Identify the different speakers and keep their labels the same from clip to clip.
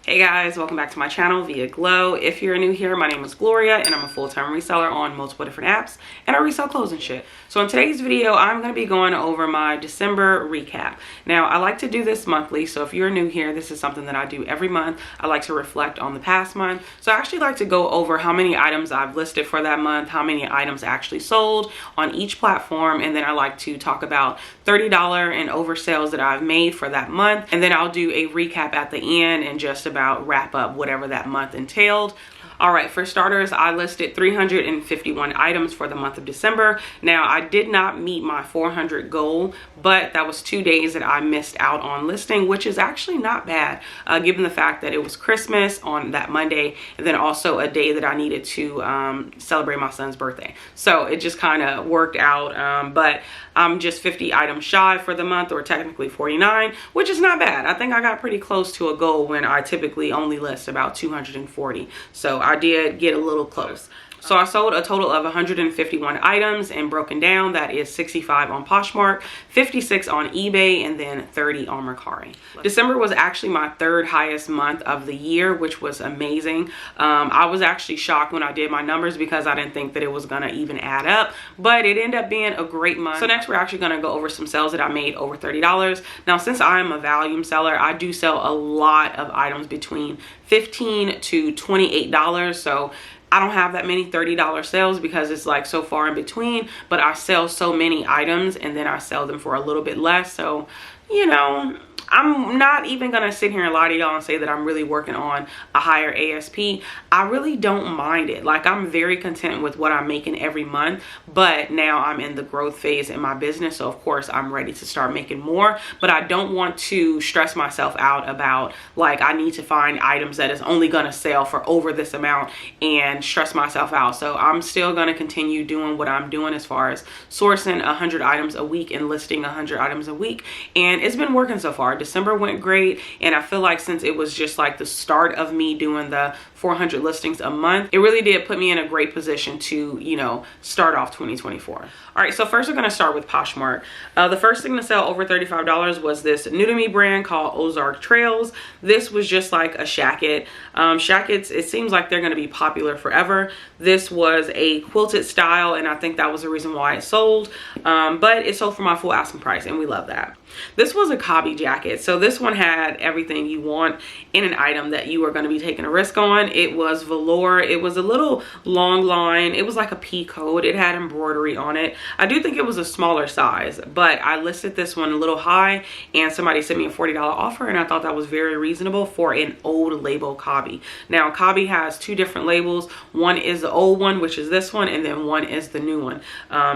Speaker 1: Hey guys, welcome back to my channel via Glow. If you're new here, my name is Gloria and I'm a full-time reseller on multiple different apps and I resell clothes and shit. So in today's video, I'm going to be going over my December recap. Now, I like to do this monthly, so if you're new here, this is something that I do every month. I like to reflect on the past month. So I actually like to go over how many items I've listed for that month, how many items actually sold on each platform, and then I like to talk about $30 and over sales that I've made for that month, and then I'll do a recap at the end and just about wrap up whatever that month entailed. All right, for starters, I listed 351 items for the month of December. Now, I did not meet my 400 goal, but that was 2 days that I missed out on listing, which is actually not bad, given the fact that it was Christmas on that Monday, and then also a day that I needed to celebrate my son's birthday. So it just kind of worked out, but I'm just 50 items shy for the month, or technically 49, which is not bad. I think I got pretty close to a goal when I typically only list about 240. So I did get a little close. So I sold a total of 151 items, and broken down, that is 65 on Poshmark, 56 on eBay, and then 30 on Mercari. December was actually my third highest month of the year, which was amazing. I was actually shocked when I did my numbers because I didn't think that it was gonna even add up, but it ended up being a great month. So next we're actually gonna go over some sales that I made over $30. Now, since I am a volume seller, I do sell a lot of items between $15 to $28. So I don't have that many $30 sales because it's like so far in between, but I sell so many items and then I sell them for a little bit less. So, you know, I'm not even gonna sit here and lie to y'all and say that I'm really working on a higher ASP. I really don't mind it. Like, I'm very content with what I'm making every month, but now I'm in the growth phase in my business. So of course I'm ready to start making more, but I don't want to stress myself out about like, I need to find items that is only gonna sell for over this amount and stress myself out. So I'm still gonna continue doing what I'm doing as far as sourcing 100 items a week and listing 100 items a week. And it's been working so far. December went great, and I feel like since it was just like the start of me doing the 400 listings a month, it really did put me in a great position to, you know, start off 2024. All right, so first we're gonna start with Poshmark. The first thing to sell over $35 was this new to me brand called Ozark Trails. This was just like a shacket. Shackets, it seems like they're gonna be popular forever. This was a quilted style, and I think that was the reason why it sold, but it sold for my full asking price, and we love that. This was a 𝕬𝕀 jacket. So this one had everything you want in an item that you are going to be taking a risk on. It was velour. It was a little long line. It was like a pea coat. It had embroidery on it. I do think it was a smaller size, but I listed this one a little high and somebody sent me a $40 offer, and I thought that was very reasonable for an old label 𝕬𝕀. Now, 𝕬𝕀 has two different labels. One is the old one, which is this one, and then one is the new one.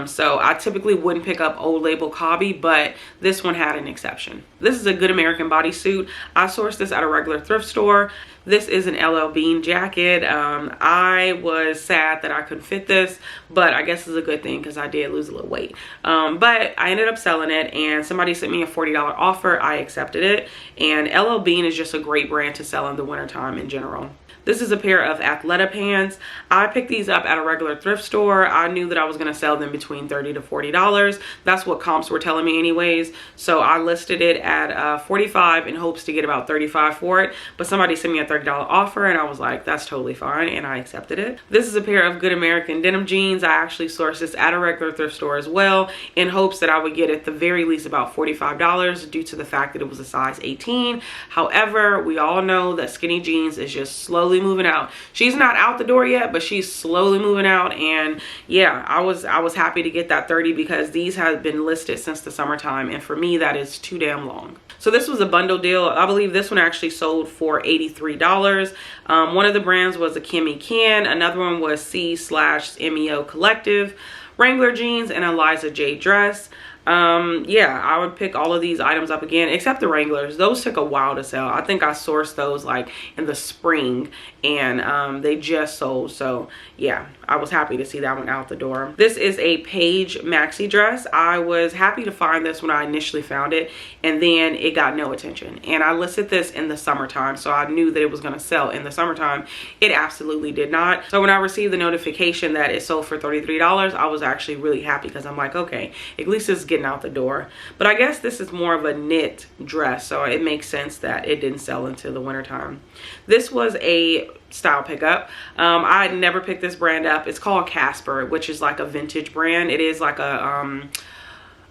Speaker 1: So I typically wouldn't pick up old label 𝕬𝕀, but this one had an exception. This is a Good American bodysuit. I sourced this at a regular thrift store. This is an LL Bean jacket. I was sad that I couldn't fit this, but I guess it's a good thing because I did lose a little weight. But I ended up selling it, and somebody sent me a $40 offer. I accepted it, and LL Bean is just a great brand to sell in the wintertime in general. This is a pair of Athleta pants. I picked these up at a regular thrift store. I knew that I was gonna sell them between $30 to $40. That's what comps were telling me anyways. So I listed it at 45 in hopes to get about 35 for it. But somebody sent me a $30 offer, and I was like, that's totally fine, and I accepted it. This is a pair of Good American denim jeans. I actually sourced this at a regular thrift store as well in hopes that I would get at the very least about $45 due to the fact that it was a size 18. However, we all know that skinny jeans is just slowly moving out. She's not out the door yet, but she's slowly moving out. And yeah, I was happy to get that 30 because these have been listed since the summertime, and for me that is too damn long. So this was a bundle deal. I believe this one actually sold for $83. One of the brands was a Kimmy Can, another one was 𝕬/MEO Collective, Wrangler jeans, and a Liza J dress. Yeah, I would pick all of these items up again, except the Wranglers. Those took a while to sell. I think I sourced those like in the spring, and they just sold. So yeah, I was happy to see that one out the door. This is a Paige maxi dress. I was happy to find this when I initially found it, and then it got no attention. And I listed this in the summertime, so I knew that it was going to sell in the summertime. It absolutely did not. So when I received the notification that it sold for $33, I was actually really happy because I'm like, okay, at least it's getting out the door. But I guess this is more of a knit dress, so it makes sense that it didn't sell until the wintertime. This was a style pickup. I had never picked this brand up. It's called Casper, which is like a vintage brand. It is like a I'm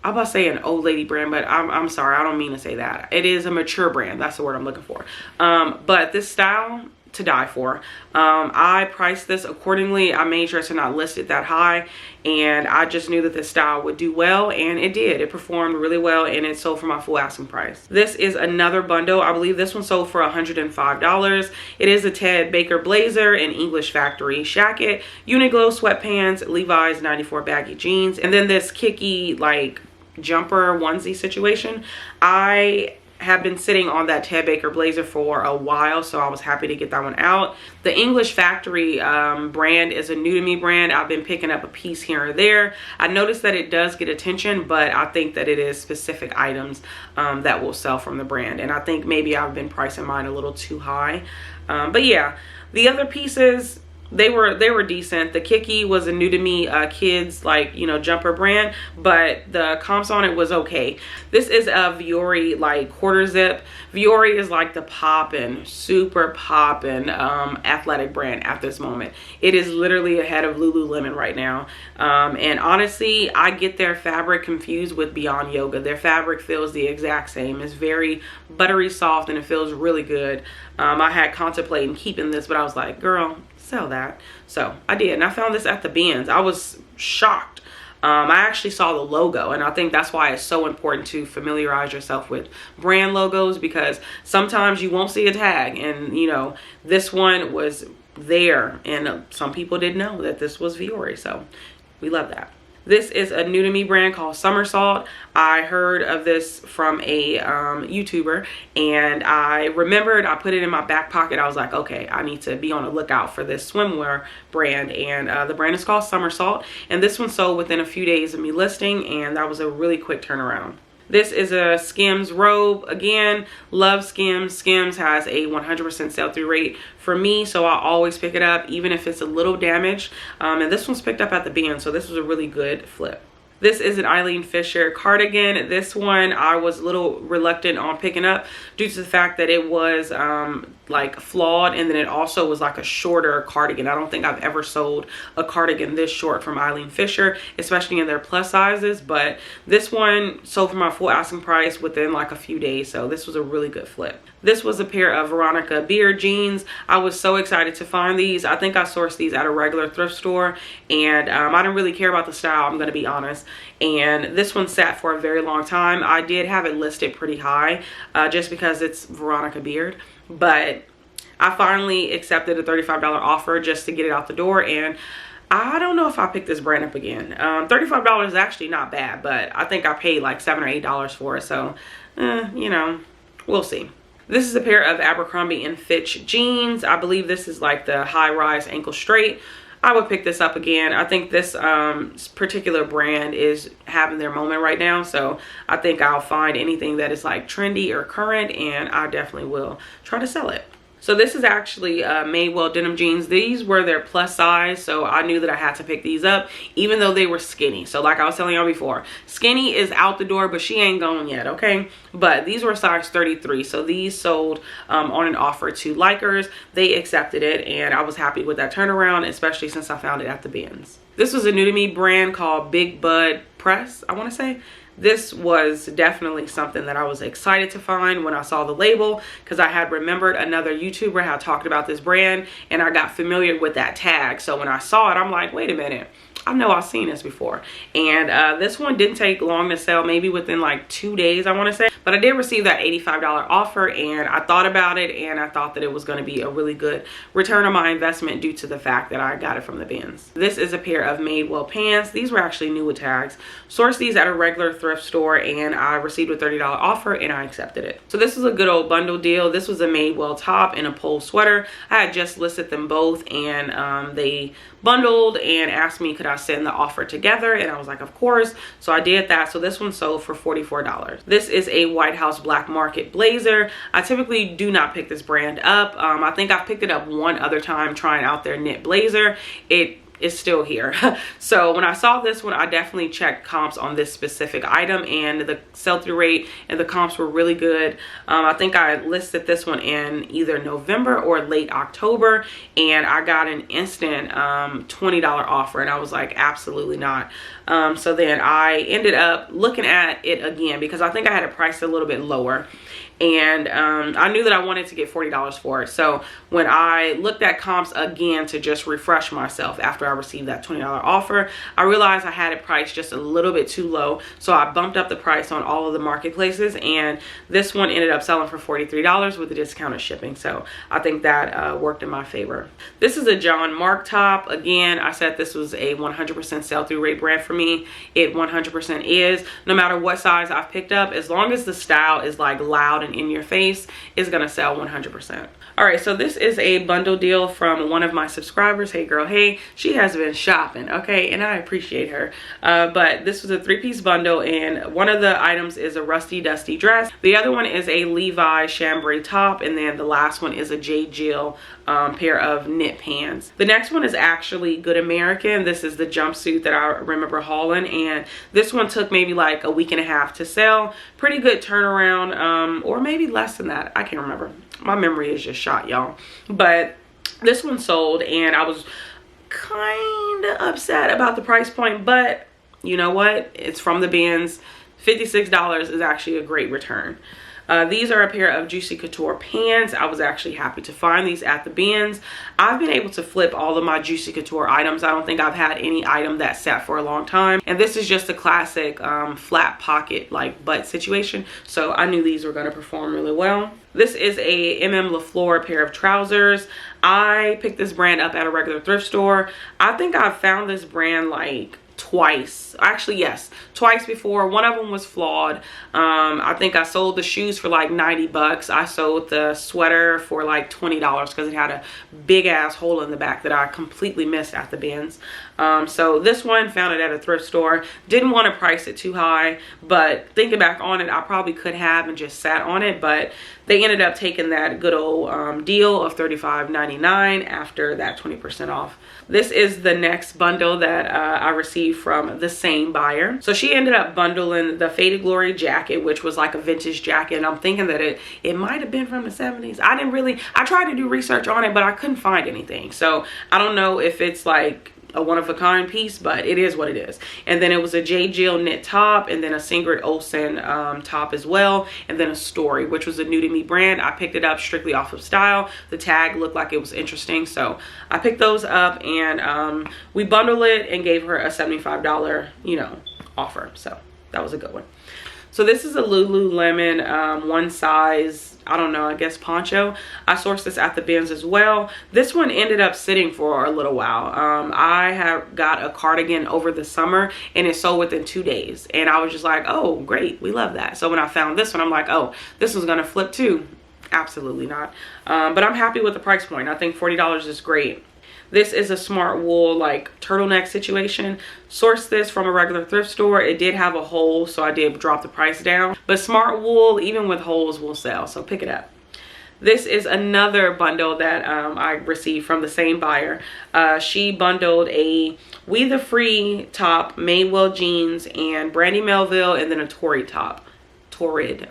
Speaker 1: about to say an old lady brand, but I'm sorry, I don't mean to say that. It is a mature brand. That's the word I'm looking for. But this style, to die for. I priced this accordingly. I made sure to not list it that high, and I just knew that this style would do well, and it did. It performed really well, and it sold for my full asking price. This is another bundle. I believe this one sold for $105. It is a Ted Baker blazer, an English factory jacket, Uniqlo sweatpants, Levi's 94 baggy jeans, and then this kicky like jumper onesie situation. I have been sitting on that Ted Baker blazer for a while, so I was happy to get that one out. The English Factory brand is a new to me brand. I've been picking up a piece here or there. I noticed that it does get attention, but I think that it is specific items that will sell from the brand, and I think maybe I've been pricing mine a little too high. But yeah, the other pieces, they were decent. The Kiki was a new to me kids like, you know, jumper brand, but the comps on it was okay. This is a Vuori like quarter zip. Vuori is like the poppin', super poppin' athletic brand at this moment. It is literally ahead of Lululemon right now. And honestly, I get their fabric confused with Beyond Yoga. Their fabric feels the exact same. It's very buttery soft and it feels really good. I had contemplated keeping this, but I was like, girl, sell that. So I did, and I found this at the bins. I was shocked. I actually saw the logo, and I think that's why it's so important to familiarize yourself with brand logos, because sometimes you won't see a tag, and you know, this one was there, and some people didn't know that this was Vuori, so we love that. This is a new to me brand called 𝕎𝔼𝔼𝕂'𝕊. I heard of this from a YouTuber, and I remembered, I put it in my back pocket. I was like, okay, I need to be on the lookout for this swimwear brand, and the brand is called 𝕎𝔼𝔼𝕂'𝕊, and this one sold within a few days of me listing, and that was a really quick turnaround. This is a Skims robe. Again, love Skims. Skims has a 100% sell-through rate for me, so I always pick it up, even if it's a little damaged. And this one's picked up at the bin, so this was a really good flip. This is an Eileen Fisher cardigan. This one I was a little reluctant on picking up due to the fact that it was like flawed, and then it also was like a shorter cardigan. I don't think I've ever sold a cardigan this short from Eileen Fisher, especially in their plus sizes, but this one sold for my full asking price within like a few days, so this was a really good flip. This was a pair of Veronica Beard jeans. I was so excited to find these. I think I sourced these at a regular thrift store, and I didn't really care about the style, I'm gonna be honest. And this one sat for a very long time. I did have it listed pretty high just because it's Veronica Beard, but I finally accepted a $35 offer just to get it out the door, and I don't know if I pick this brand up again. $35 is actually not bad, but I think I paid like $7 or $8 for it, so you know, we'll see. This is a pair of Abercrombie & Fitch jeans. I believe this is like the high-rise ankle straight. I would pick this up again. I think this particular brand is having their moment right now, so I think I'll find anything that is like trendy or current, and I definitely will try to sell it. So this is actually Madewell denim jeans. These were their plus size, so I knew that I had to pick these up, even though they were skinny. So like I was telling y'all before, skinny is out the door, but she ain't gone yet, okay? But these were size 33, so these sold on an offer to likers. They accepted it, and I was happy with that turnaround, especially since I found it at the bins. This was a new to me brand called Big Bud Press, I want to say. This was definitely something that I was excited to find when I saw the label, because I had remembered another YouTuber had talked about this brand, and I got familiar with that tag. So when I saw it, I'm like, wait a minute, I know I've seen this before. And this one didn't take long to sell, maybe within like 2 days, I want to say. But I did receive that $85 offer, and I thought about it, and I thought that it was going to be a really good return on my investment due to the fact that I got it from the bins. This is a pair of Madewell pants. These were actually new with tags. Sourced these at a regular thrift store, and I received a $30 offer, and I accepted it. So this was a good old bundle deal. This was a Madewell top and a pole sweater. I had just listed them both, and they bundled and asked me could I send the offer together, and I was like, of course. So I did that. So this one sold for $44. This is a White House Black Market blazer. I typically do not pick this brand up. I think I've picked it up one other time trying out their knit blazer. It is still here. So when I saw this one, I definitely checked comps on this specific item, and the sell-through rate and the comps were really good. I think I listed this one in either November or late October, and I got an instant $20 offer, and I was like, absolutely not. So then I ended up looking at it again because I think I had it priced a little bit lower, and I knew that I wanted to get $40 for it. So when I looked at comps again to just refresh myself after I received that $20 offer, I realized I had it priced just a little bit too low. So I bumped up the price on all of the marketplaces, and this one ended up selling for $43 with the discounted shipping. So I think that worked in my favor. This is a John Mark top. Again, I said this was a 100% sell-through rate brand for me. It 100% is. No matter what size I've picked up, as long as the style is like loud and in your face, it's gonna sell 100%. All right, so this is a bundle deal from one of my subscribers. Hey girl, hey. She has been shopping, okay, and I appreciate her. But this was a 3-piece bundle, and one of the items is a rusty dusty dress. The other one is a Levi chambray top, and then the last one is a J. Jill pair of knit pants. The next one is actually Good American. This is the jumpsuit that I remember hauling, and this one took maybe like a week and a half to sell. Pretty good turnaround, or maybe less than that. I can't remember. My memory is just shot, y'all. But this one sold, and I was kind of upset about the price point, but you know what? It's from the bins. $56 is actually a great return. These are a pair of Juicy Couture pants. I was actually happy to find these at the bins. I've been able to flip all of my Juicy Couture items. I don't think I've had any item that sat for a long time. And this is just a classic flat pocket like butt situation. So I knew these were going to perform really well. This is a 𝕃𝕊𝕆𝕊 pair of trousers. I picked this brand up at a regular thrift store. I think I've found this brand like twice, actually, yes, twice before. One of them was flawed. I think I sold the shoes for like 90 bucks. I sold the sweater for like $20 because it had a big ass hole in the back that I completely missed at the bins. So this one, found it at a thrift store. Didn't want to price it too high, but thinking back on it, I probably could have and just sat on it, but they ended up taking that good old deal of $35.99 after that 20% off. This is the next bundle that I received from the same buyer. So she ended up bundling the Faded Glory jacket, which was like a vintage jacket, and I'm thinking that it might have been from the 70s. I tried to do research on it, but I couldn't find anything. So I don't know if it's like a one-of-a-kind piece, but it is what it is. And then it was a J. Jill knit top, and then a Sigrid Olsen top as well, and then a Story, which was a new to me brand. I picked it up strictly off of style. The tag looked like it was interesting, so I picked those up, and we bundled it and gave her a $75, you know, offer. So that was a good one. So this is a Lululemon one size, I don't know, I guess poncho. I sourced this at the bins as well. This one ended up sitting for a little while. I have got a cardigan over the summer, and it sold within 2 days. And I was just like, oh, great, we love that. So when I found this one, I'm like, oh, this one's gonna flip too. Absolutely not. But I'm happy with the price point. I think $40 is great. This is a smart wool like turtleneck situation. Sourced this from a regular thrift store. It did have a hole, so I did drop the price down. But smart wool, even with holes, will sell, so pick it up. This is another bundle that I received from the same buyer. She bundled a We the Free top, Madewell jeans, and Brandy Melville, and then a Torrid top. Torrid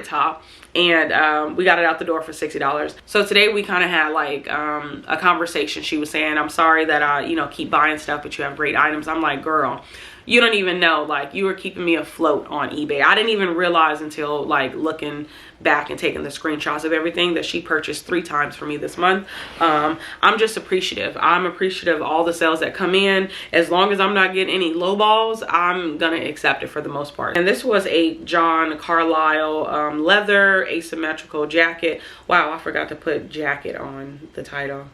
Speaker 1: top, and we got it out the door for $60. So today we kind of had like a conversation. She was saying, I'm sorry that I, you know, keep buying stuff, but you have great items. I'm like, girl, you don't even know, like, you were keeping me afloat on eBay. I didn't even realize until like looking back and taken the screenshots of everything that she purchased 3 times for me this month. I'm just appreciative. I'm appreciative of all the sales that come in. As long as I'm not getting any low balls, I'm gonna accept it for the most part. And this was a John Carlisle leather asymmetrical jacket. Wow, I forgot to put jacket on the title.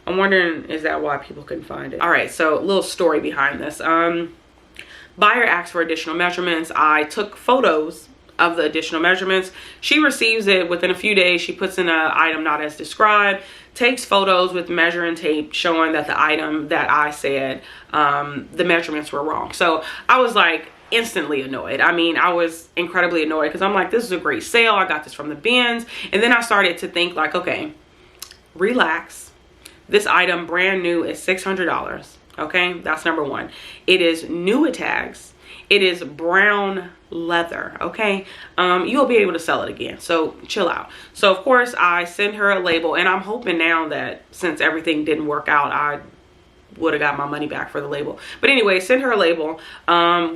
Speaker 1: I'm wondering, is that why people couldn't find it? All right, so a little story behind this. Buyer asked for additional measurements. I took photos of the additional measurements. She receives it within a few days. She puts in an item not as described, takes photos with measuring tape showing that the item that I said, the measurements were wrong. So I was like instantly annoyed. I mean, I was incredibly annoyed because I'm like, this is a great sale. I got this from the bins. And then I started to think like, okay, relax. This item brand new is $600. Okay, that's number one. It is new tags. It is brown leather. Okay, you'll be able to sell it again, so chill out. So of course I send her a label, and I'm hoping now that since everything didn't work out, I would have got my money back for the label. But anyway, send her a label.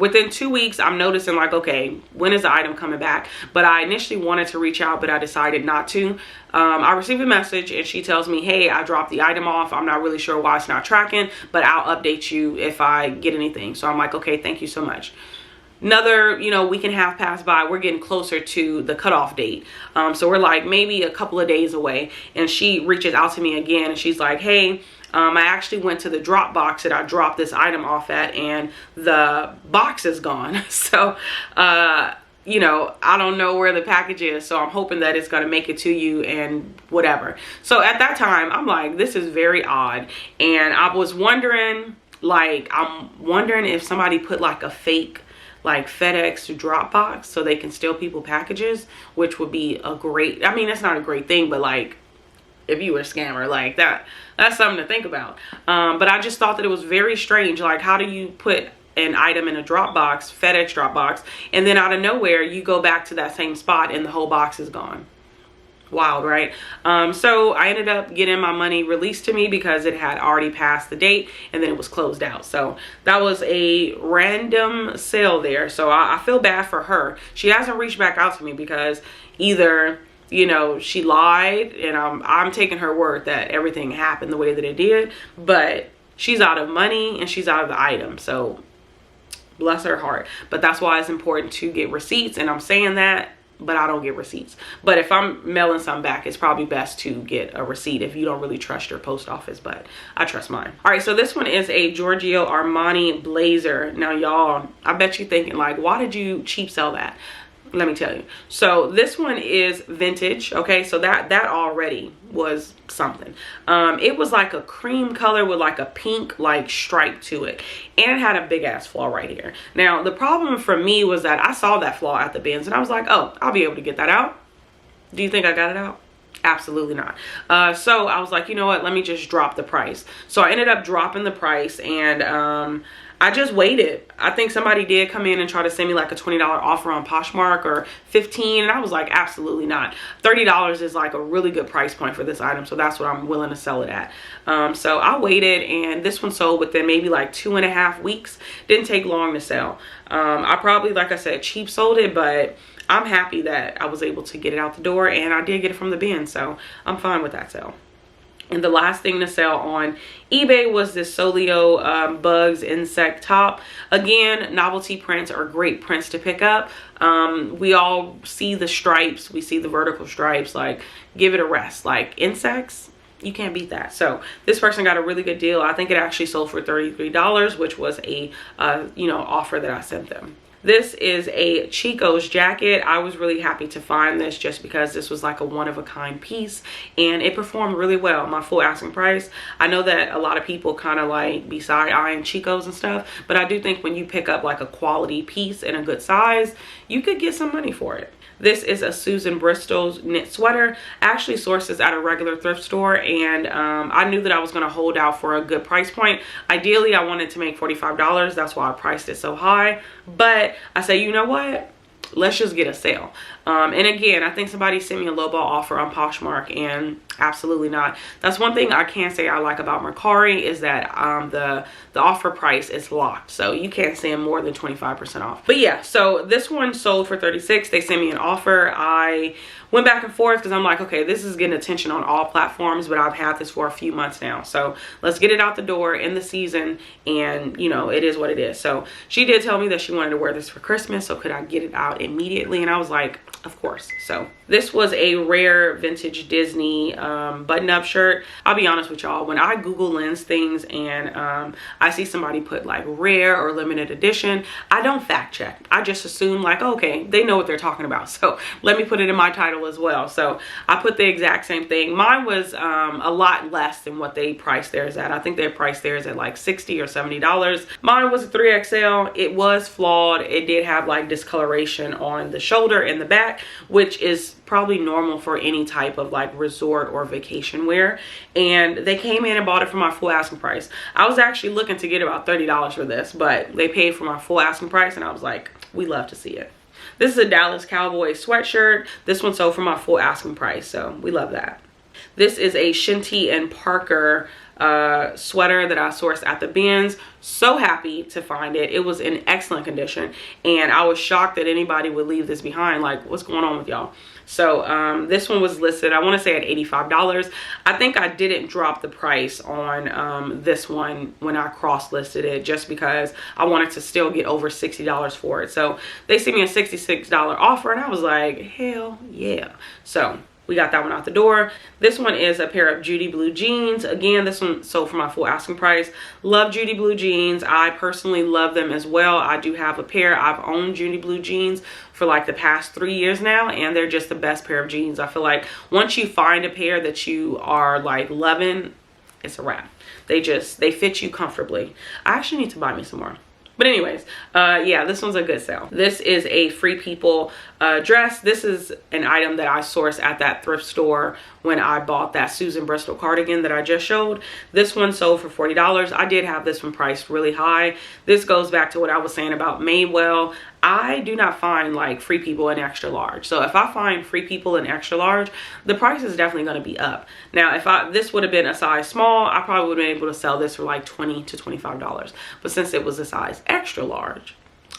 Speaker 1: Within 2 weeks, I'm noticing like, okay, when is the item coming back? But I initially wanted to reach out, but I decided not to. I received a message and she tells me, hey, I dropped the item off. I'm not really sure why it's not tracking, but I'll update you if I get anything. So I'm like, okay, thank you so much. Another, week and a half passed by. We're getting closer to the cutoff date. So we're like maybe a couple of days away. And she reaches out to me again and she's like, hey, I actually went to the drop box that I dropped this item off at, and the box is gone. So, I don't know where the package is. So I'm hoping that it's going to make it to you and whatever. So at that time, I'm like, this is very odd. And I was wondering, I'm wondering if somebody put like a fake FedEx drop box so they can steal people packages, which would be a great, I mean, it's not a great thing, but if you were a scammer like that's something to think about. But I just thought that it was very strange. Like, how do you put an item in a drop box, FedEx drop box, and then out of nowhere you go back to that same spot and the whole box is gone? Wild, right? So I ended up getting my money released to me because it had already passed the date and then it was closed out. So that was a random sale there. So I feel bad for her. She hasn't reached back out to me because either she lied, and I'm taking her word that everything happened the way that it did, but she's out of money and she's out of the item. So bless her heart. But that's why it's important to get receipts, and I'm saying that, but I don't get receipts. But if I'm mailing something back, it's probably best to get a receipt if you don't really trust your post office, but I trust mine. All right, so this one is a Giorgio Armani blazer. Now y'all, I bet you thinking like, why did you cheap sell that? Let me tell you. So this one is vintage. Okay, so that already was something. It was like a cream color with like a pink stripe to it, and it had a big ass flaw right here. Now the problem for me was that I saw that flaw at the bins and I was like, oh, I'll be able to get that out. Do you think I got it out? Absolutely not. So I was like, you know what, let me just drop the price. So I ended up dropping the price, and I just waited. I think somebody did come in and try to send me like a $20 offer on Poshmark, or $15, and I was like, absolutely not. $30 is like a really good price point for this item, so that's what I'm willing to sell it at. So I waited, and this one sold within maybe like 2.5 weeks. Didn't take long to sell. I probably, like I said, cheap sold it, but I'm happy that I was able to get it out the door, and I did get it from the bin, so I'm fine with that sale. And the last thing to sell on eBay was this 𝕎𝔼𝔼𝕂'𝕊 bugs insect top. Again, novelty prints are great prints to pick up. We all see the stripes, we see the vertical stripes, like, give it a rest. Like, insects, you can't beat that. So this person got a really good deal. I think it actually sold for $33, which was a offer that I sent them. This is a Chico's jacket. I was really happy to find this just because this was like a one-of-a-kind piece, and it performed really well. My full asking price. I know that a lot of people kind of like be side-eyeing Chico's and stuff, but I do think when you pick up like a quality piece in a good size, you could get some money for it. This is a Susan Bristol's knit sweater. Actually sources at a regular thrift store, and I knew that I was going to hold out for a good price point. Ideally, I wanted to make $45. That's why I priced it so high. But I say, you know what? Let's just get a sale. And again, I think somebody sent me a lowball offer on Poshmark, and absolutely not. That's one thing I can say I like about Mercari, is that the offer price is locked, so you can't send more than 25% off. But yeah, so this one sold for $36. They sent me an offer. I went back and forth because I'm like, okay, this is getting attention on all platforms, but I've had this for a few months now, so let's get it out the door in the season, and you know, it is what it is. So she did tell me that she wanted to wear this for Christmas, so could I get it out immediately? And I was like, of course. So this was a rare vintage Disney button-up shirt. I'll be honest with y'all, when I Google lens things and I see somebody put like rare or limited edition, I don't fact check. I just assume like, okay, they know what they're talking about, so let me put it in my title as well. So I put the exact same thing. Mine was a lot less than what they priced theirs at. I think they priced theirs at like $60 or $70. Mine was a 3XL. It was flawed. It did have like discoloration on the shoulder and the back, which is probably normal for any type of like resort or vacation wear. And they came in and bought it for my full asking price. I was actually looking to get about $30 for this, but they paid for my full asking price, and I was like, we love to see it. This is a Dallas Cowboys sweatshirt. This one sold for my full asking price, so we love that. This is a Shinty and Parker sweater that I sourced at the bins. So happy to find it. It was in excellent condition, and I was shocked that anybody would leave this behind. Like, what's going on with y'all? So this one was listed, I want to say, at $85. I think I didn't drop the price on this one when I cross listed it, just because I wanted to still get over $60 for it. So they sent me a $66 offer, and I was like, hell yeah. So we got that one out the door. This one is a pair of Judy Blue jeans. Again, this one sold for my full asking price. Love Judy Blue jeans. I personally love them as well. I do have a pair. I've owned Judy Blue jeans for like the past 3 years now, and they're just the best pair of jeans. I feel like once you find a pair that you are like loving, it's a wrap. They fit you comfortably. I actually need to buy me some more. But anyways, yeah, this one's a good sale. This is a Free People dress. This is an item that I sourced at that thrift store when I bought that Susan Bristol cardigan that I just showed. This one sold for $40. I did have this one priced really high. This goes back to what I was saying about Madewell. I do not find like Free People in extra large. So if I find Free People in extra large, the price is definitely going to be up. Now, if this would have been a size small, I probably would have been able to sell this for like $20 to $25. But since it was a size extra large,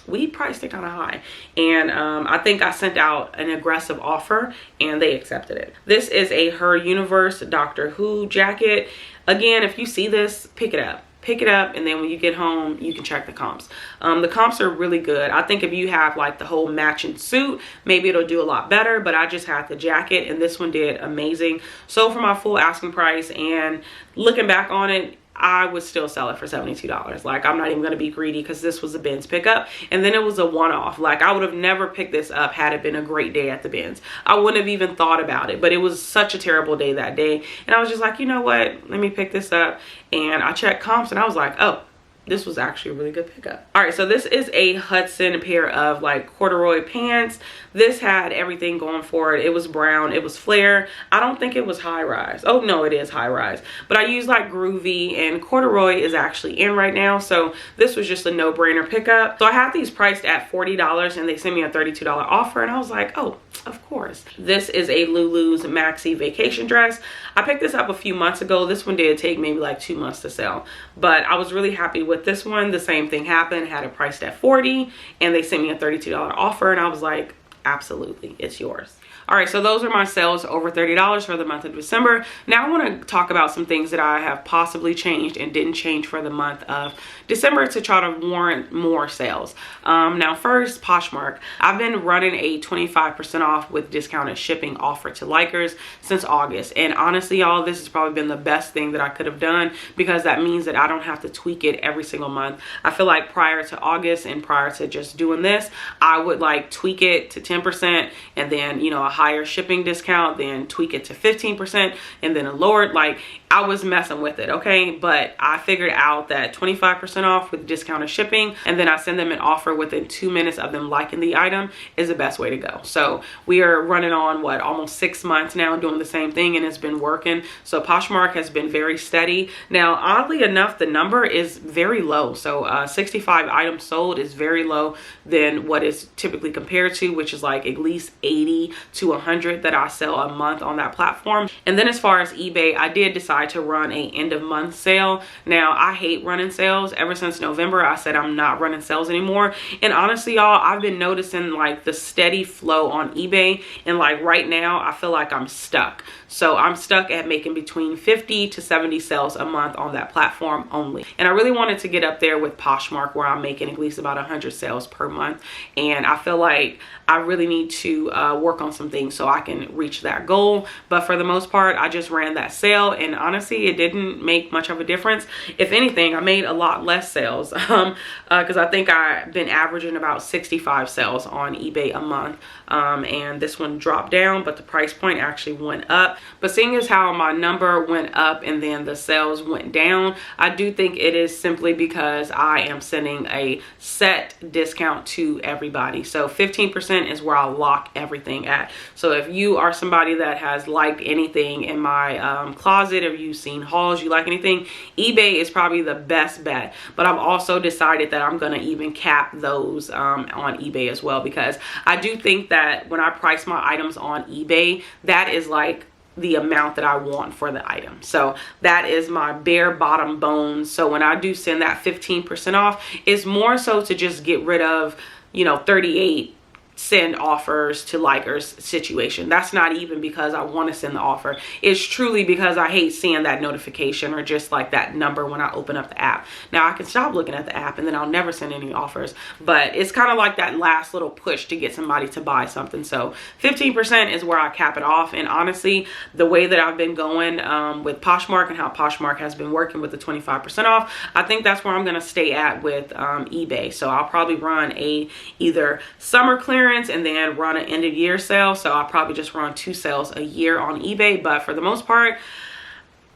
Speaker 1: we priced it kind of high, and I think I sent out an aggressive offer and they accepted it. This is a Her Universe Doctor Who jacket. Again, if you see this, pick it up. Pick it up, and then when you get home, you can check the comps. The comps are really good. I think if you have like the whole matching suit, maybe it'll do a lot better, but I just had the jacket, and this one did amazing. So for my full asking price, and looking back on it, I would still sell it for $72. Like, I'm not even going to be greedy, because this was a Ben's pickup, and then it was a one-off. Like, I would have never picked this up had it been a great day at the Ben's. I wouldn't have even thought about it, but it was such a terrible day that day, and I was just like, you know what, let me pick this up. And I checked comps, and I was like, oh, this was actually a really good pickup. All right, so this is a Hudson pair of like corduroy pants. This had everything going for it. It was brown, it was flare. I don't think it was high rise. Oh no, it is high rise. But I use like groovy, and corduroy is actually in right now, so this was just a no-brainer pickup. So I have these priced at $40, and they sent me a $32 offer, and I was like, oh, of course. This is a Lulu's maxi vacation dress. I picked this up a few months ago. This one did take maybe like 2 months to sell, but I was really happy with this one. The same thing happened. Had it priced at $40, and they sent me a $32 offer, and I was like, absolutely, it's yours. All right, so those are my sales over $30 for the month of December. Now I want to talk about some things that I have possibly changed and didn't change for the month of December to try to warrant more sales. Now first, Poshmark. I've been running a 25% off with discounted shipping offer to likers since August. And honestly, y'all, this has probably been the best thing that I could have done, because that means that I don't have to tweak it every single month. I feel like prior to August and prior to just doing this, I would like tweak it to 10%, and then, you know, a higher shipping discount, then tweak it to 15%, and then a lower, like I was messing with it, okay? But I figured out that 25% off with discounted shipping, and then I send them an offer within 2 minutes of them liking the item is the best way to go. So we are running on what, almost 6 months now doing the same thing, and it's been working. So Poshmark has been very steady. Now, oddly enough, the number is very low. So 65 items sold is very low than what is typically compared to, which is like at least 80 to 100 that I sell a month on that platform. And then as far as eBay, I did decide to run a end of month sale. Now, I hate running sales. Ever since November, I said I'm not running sales anymore. And honestly, y'all, I've been noticing like the steady flow on eBay, and like right now I feel like I'm stuck. So I'm stuck at making between 50 to 70 sales a month on that platform only. And I really wanted to get up there with Poshmark, where I'm making at least about 100 sales per month. And I feel like I really need to work on some things so I can reach that goal. But for the most part, I just ran that sale, and honestly, it didn't make much of a difference. If anything, I made a lot less sales because I think I've been averaging about 65 sales on eBay a month. And this one dropped down, but the price point actually went up. But seeing as how my number went up and then the sales went down, I do think it is simply because I am sending a set discount to everybody. So 15% is where I lock everything at. So if you are somebody that has liked anything in my closet, or you've seen hauls, you like anything, eBay is probably the best bet. But I've also decided that I'm going to even cap those on eBay as well, because I do think that when I price my items on eBay, that is like the amount that I want for the item. So that is my bare bottom bones. So when I do send that 15% off, it's more so to just get rid of, you know, 38 send offers to likers situation. That's not even because I want to send the offer. It's truly because I hate seeing that notification or just like that number when I open up the app. Now I can stop looking at the app and then I'll never send any offers, but it's kind of like that last little push to get somebody to buy something. So 15% is where I cap it off. And honestly, the way that I've been going with Poshmark and how Poshmark has been working with the 25% off, I think that's where I'm going to stay at with eBay. So I'll probably run a either summer clearance and then run an end of year sale. So I'll probably just run 2 sales a year on eBay. But for the most part,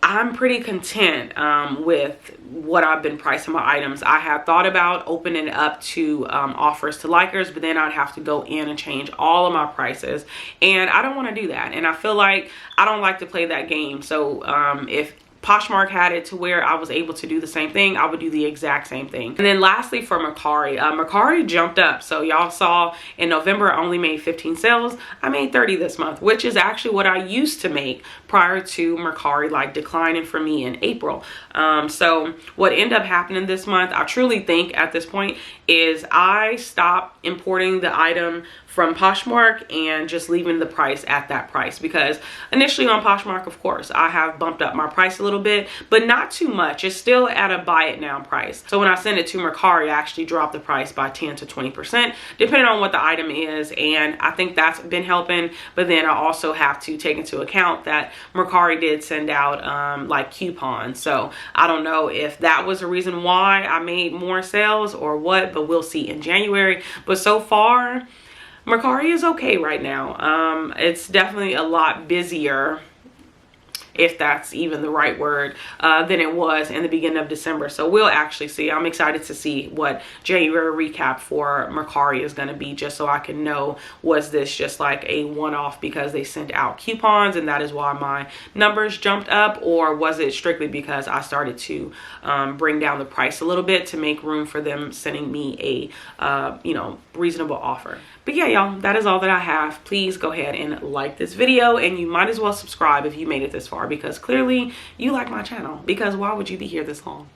Speaker 1: I'm pretty content with what I've been pricing my items. I have thought about opening it up to offers to likers, but then I'd have to go in and change all of my prices. And I don't want to do that. And I feel like I don't like to play that game. So if Poshmark had it to where I was able to do the same thing, I would do the exact same thing. And then lastly, for Mercari, Mercari jumped up. So y'all saw in November, I only made 15 sales. I made 30 this month, which is actually what I used to make prior to Mercari like declining for me in April. So what ended up happening this month, I truly think at this point, is I stopped importing the item from Poshmark and just leaving the price at that price, because initially on Poshmark, of course, I have bumped up my price a little bit, but not too much. It's still at a buy it now price. So when I send it to Mercari, I actually drop the price by 10 to 20%, depending on what the item is. And I think that's been helping. But then I also have to take into account that Mercari did send out like coupons. So I don't know if that was a reason why I made more sales or what, but we'll see in January. But so far, Mercari is okay right now. It's definitely a lot busier, if that's even the right word, than it was in the beginning of December. So we'll actually see. I'm excited to see what January recap for Mercari is going to be, just so I can know, was this just like a one-off because they sent out coupons and that is why my numbers jumped up, or was it strictly because I started to bring down the price a little bit to make room for them sending me a you know, reasonable offer. But yeah, y'all, that is all that I have. Please go ahead and like this video, and you might as well subscribe if you made it this far, because clearly you like my channel, because why would you be here this long?